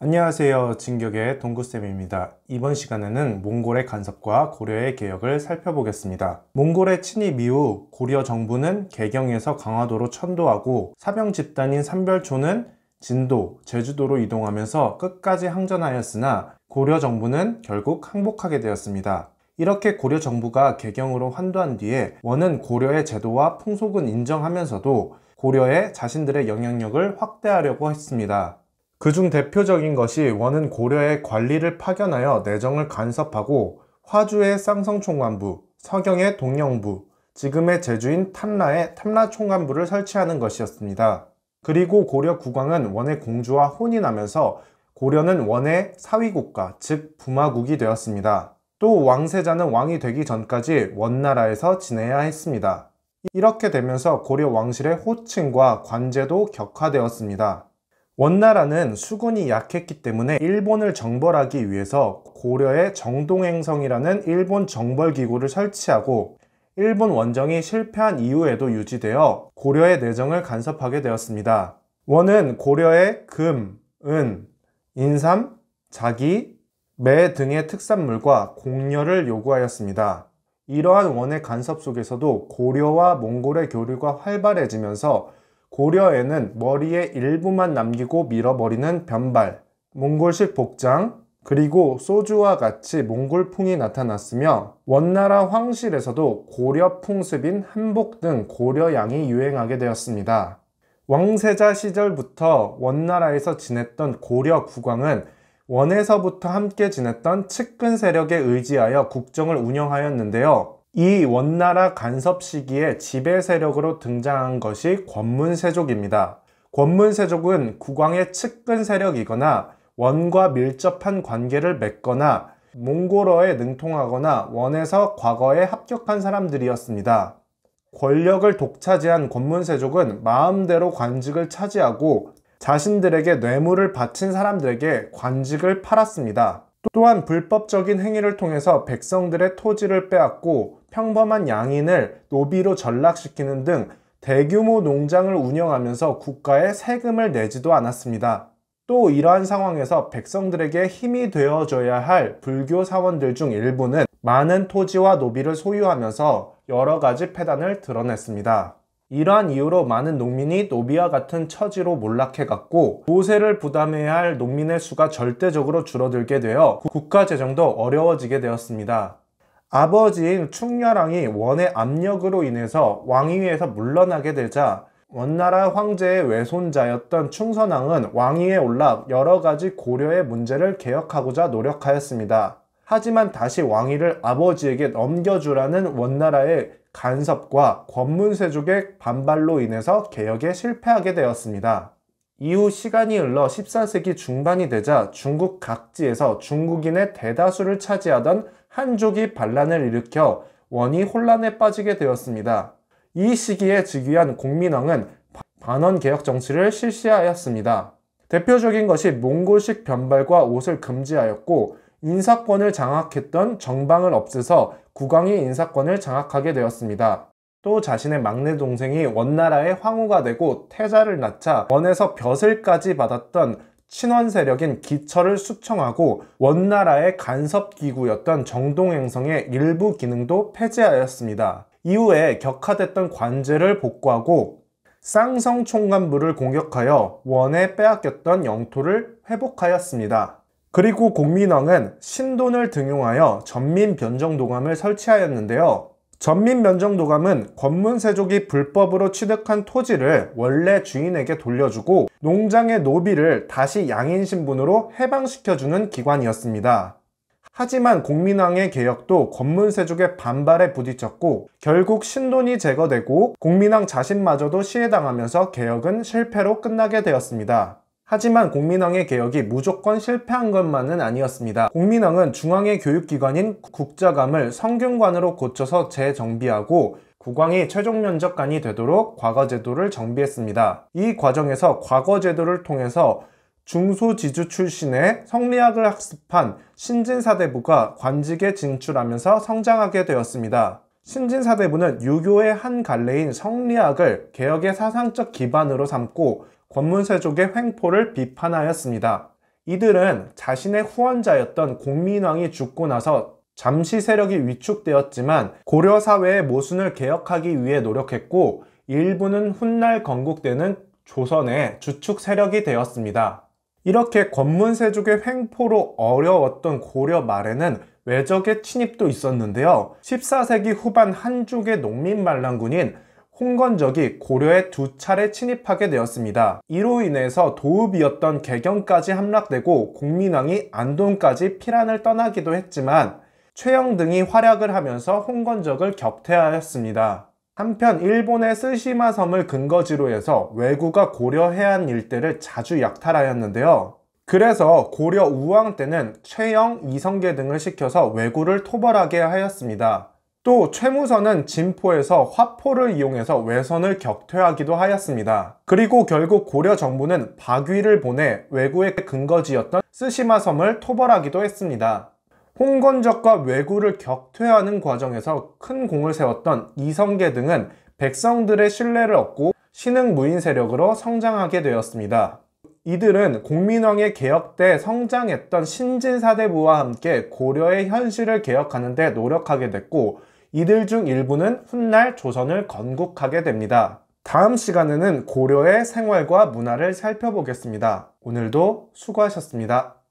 안녕하세요. 진격의 동구쌤입니다. 이번 시간에는 몽골의 간섭과 고려의 개혁을 살펴보겠습니다. 몽골의 침입 이후 고려 정부는 개경에서 강화도로 천도하고 사병 집단인 삼별초는 진도, 제주도로 이동하면서 끝까지 항전하였으나 고려 정부는 결국 항복하게 되었습니다. 이렇게 고려 정부가 개경으로 환도한 뒤에 원은 고려의 제도와 풍속은 인정하면서도 고려에 자신들의 영향력을 확대하려고 했습니다. 그중 대표적인 것이 원은 고려의 관리를 파견하여 내정을 간섭하고 화주의 쌍성총관부, 서경의 동령부, 지금의 제주인 탐라의 탐라총관부를 설치하는 것이었습니다. 그리고 고려 국왕은 원의 공주와 혼인하면서 고려는 원의 사위국가, 즉 부마국이 되었습니다. 또 왕세자는 왕이 되기 전까지 원나라에서 지내야 했습니다. 이렇게 되면서 고려 왕실의 호칭과 관제도 격화되었습니다. 원나라는 수군이 약했기 때문에 일본을 정벌하기 위해서 고려의 정동행성이라는 일본 정벌기구를 설치하고 일본 원정이 실패한 이후에도 유지되어 고려의 내정을 간섭하게 되었습니다. 원은 고려의 금, 은, 인삼, 자기, 매 등의 특산물과 공여를 요구하였습니다. 이러한 원의 간섭 속에서도 고려와 몽골의 교류가 활발해지면서 고려에는 머리의 일부만 남기고 밀어버리는 변발, 몽골식 복장, 그리고 소주와 같이 몽골풍이 나타났으며 원나라 황실에서도 고려 풍습인 한복 등 고려양이 유행하게 되었습니다. 왕세자 시절부터 원나라에서 지냈던 고려 국왕은 원에서부터 함께 지냈던 측근 세력에 의지하여 국정을 운영하였는데요. 이 원나라 간섭 시기에 지배 세력으로 등장한 것이 권문세족입니다. 권문세족은 국왕의 측근 세력이거나 원과 밀접한 관계를 맺거나 몽골어에 능통하거나 원에서 과거에 합격한 사람들이었습니다. 권력을 독차지한 권문세족은 마음대로 관직을 차지하고 자신들에게 뇌물을 바친 사람들에게 관직을 팔았습니다. 또한 불법적인 행위를 통해서 백성들의 토지를 빼앗고 평범한 양인을 노비로 전락시키는 등 대규모 농장을 운영하면서 국가에 세금을 내지도 않았습니다. 또 이러한 상황에서 백성들에게 힘이 되어줘야 할 불교 사원들 중 일부는 많은 토지와 노비를 소유하면서 여러 가지 패단을 드러냈습니다. 이러한 이유로 많은 농민이 노비와 같은 처지로 몰락해갔고 보세를 부담해야 할 농민의 수가 절대적으로 줄어들게 되어 국가 재정도 어려워지게 되었습니다. 아버지인 충렬왕이 원의 압력으로 인해서 왕위에서 물러나게 되자 원나라 황제의 외손자였던 충선왕은 왕위에 올라 여러 가지 고려의 문제를 개혁하고자 노력하였습니다. 하지만 다시 왕위를 아버지에게 넘겨주라는 원나라의 간섭과 권문세족의 반발로 인해서 개혁에 실패하게 되었습니다. 이후 시간이 흘러 14세기 중반이 되자 중국 각지에서 중국인의 대다수를 차지하던 한족이 반란을 일으켜 원이 혼란에 빠지게 되었습니다. 이 시기에 즉위한 공민왕은 반원개혁 정치를 실시하였습니다. 대표적인 것이 몽골식 변발과 옷을 금지하였고 인사권을 장악했던 정방을 없애서 국왕이 인사권을 장악하게 되었습니다. 또 자신의 막내 동생이 원나라의 황후가 되고 태자를 낳자 원에서 벼슬까지 받았던 친원 세력인 기처를 숙청하고 원나라의 간섭기구였던 정동행성의 일부 기능도 폐지하였습니다. 이후에 격화됐던 관제를 복구하고 쌍성총관부를 공격하여 원에 빼앗겼던 영토를 회복하였습니다. 그리고 공민왕은 신돈을 등용하여 전민변정도감을 설치하였는데요. 전민변정도감은 권문세족이 불법으로 취득한 토지를 원래 주인에게 돌려주고 농장의 노비를 다시 양인 신분으로 해방시켜주는 기관이었습니다. 하지만 공민왕의 개혁도 권문세족의 반발에 부딪혔고 결국 신돈이 제거되고 공민왕 자신마저도 시해당하면서 개혁은 실패로 끝나게 되었습니다. 하지만 공민왕의 개혁이 무조건 실패한 것만은 아니었습니다. 공민왕은 중앙의 교육기관인 국자감을 성균관으로 고쳐서 재정비하고 국왕이 최종면접관이 되도록 과거제도를 정비했습니다. 이 과정에서 과거제도를 통해서 중소지주 출신의 성리학을 학습한 신진사대부가 관직에 진출하면서 성장하게 되었습니다. 신진사대부는 유교의 한 갈래인 성리학을 개혁의 사상적 기반으로 삼고 권문세족의 횡포를 비판하였습니다. 이들은 자신의 후원자였던 공민왕이 죽고 나서 잠시 세력이 위축되었지만 고려 사회의 모순을 개혁하기 위해 노력했고, 일부는 훗날 건국되는 조선의 주축 세력이 되었습니다. 이렇게 권문세족의 횡포로 어려웠던 고려 말에는 외적의 침입도 있었는데요. 14세기 후반 한족의 농민 반란군인 홍건적이 고려에 2차례 침입하게 되었습니다. 이로 인해서 도읍이었던 개경까지 함락되고 공민왕이 안동까지 피란을 떠나기도 했지만 최영 등이 활약을 하면서 홍건적을 격퇴하였습니다. 한편 일본의 쓰시마 섬을 근거지로 해서 왜구가 고려 해안 일대를 자주 약탈하였는데요. 그래서 고려 우왕 때는 최영, 이성계 등을 시켜서 왜구를 토벌하게 하였습니다. 또 최무선은 진포에서 화포를 이용해서 왜선을 격퇴하기도 하였습니다. 그리고 결국 고려 정부는 박위를 보내 왜구의 근거지였던 쓰시마 섬을 토벌하기도 했습니다. 홍건적과 왜구를 격퇴하는 과정에서 큰 공을 세웠던 이성계 등은 백성들의 신뢰를 얻고 신흥무인 세력으로 성장하게 되었습니다. 이들은 공민왕의 개혁 때 성장했던 신진사대부와 함께 고려의 현실을 개혁하는 데 노력하게 됐고, 이들 중 일부는 훗날 조선을 건국하게 됩니다. 다음 시간에는 고려의 생활과 문화를 살펴보겠습니다. 오늘도 수고하셨습니다.